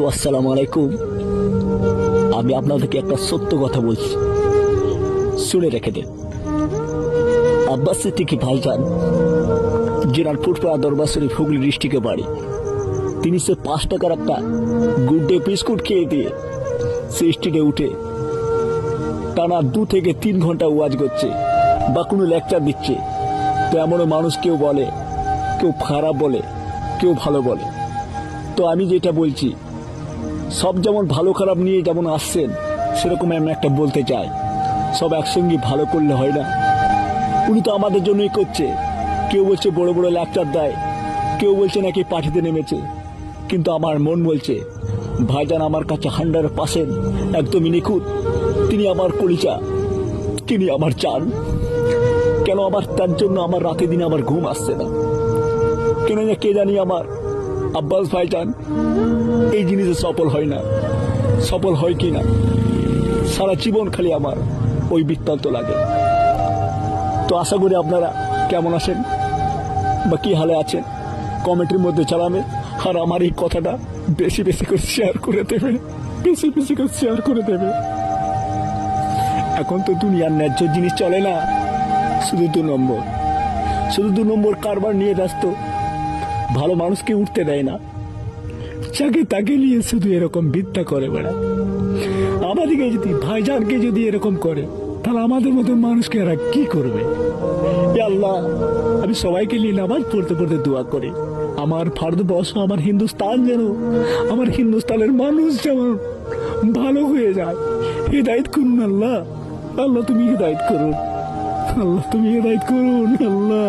বারাকাতু। আসসালামু আলাইকুম। আমি আপনাদেরকে একটা সত্য কথা বলছি, শুনে রেখে দেন। আব্বাস সিদ্দিকী ভাইজান, জেনার ফুটপাড়া দরবার শরীফ, হুগলি ডিস্ট্রিক্টে বাড়ি, তিনি সে 5 টাকার একটা গুড ডে বিস্কুট খেয়ে দিয়ে সে স্টেজে উঠে টানা 2 থেকে 3 ঘন্টা ওয়াজ করছে বা কোনো লেকচার দিচ্ছে। তো এমনও মানুষ কেউ বলে, কেউ খারাপ বলে, কেউ ভালো বলে। তো আমি যেটা বলছি, সব যেমন ভালো খারাপ নিয়ে যেমন আসছেন, সেরকম আমি একটা বলতে চাই, সব একসঙ্গে ভালো করলে হয় না। উনি তো আমাদের জন্যই করছে। কেউ বলছে বড় বড় লেকচার দেয়, কেউ বলছে নাকি পাঠিতে নেমেছে, কিন্তু আমার মন বলছে ভাইজান আমার কাছে 100% একদমই নিখুঁত। তিনি আমার কলিজা, তিনি আমার চান। কেন আমার তার জন্য আমার রাতে দিনে আমার ঘুম আসছে না, কেন না কে জানি আমার আব্বাস ভাইজান এই জিনিসে সফল হয় না। সফল হয় কি না সারা জীবন খালি আমার ওই বৃত্তান্ত লাগে। তো আশা করি আপনারা কেমন আছেন বা কি হালে আছেন কমেন্টের মধ্যে জানাবেন। আর আমার এই কথাটা বেশি বেশি করে শেয়ার করে দেবে, বেশি বেশি করে শেয়ার করে দেবে। এখন তো দুনিয়ার ন্যায্য জিনিস চলে না, শুধু 2 নম্বর, শুধু 2 নম্বর কারবার নিয়ে ব্যস্ত। ভালো মানুষকে উঠতে দেয় না, যাকে তাকে নিয়ে শুধু এরকম বিদ্যা করে বেড়ায়। আমাদেরকে যদি ভাইজানকে যদি এরকম করে, তাহলে আমাদের মতো মানুষকে এরা কি করবে? হে আল্লাহ, আমি সবাইকে নিয়ে নামাজ পড়তে পড়তে দোয়া করি, আমার ভারতবর্ষ, আমার হিন্দুস্তান যেন, আমার হিন্দুস্তানের মানুষ যেমন ভালো হয়ে যায়। হিদায়াত করুন আল্লাহ। আল্লাহ তুমি হিদায়াত করুন, আল্লাহ তুমি হিদায়াত করুন আল্লাহ।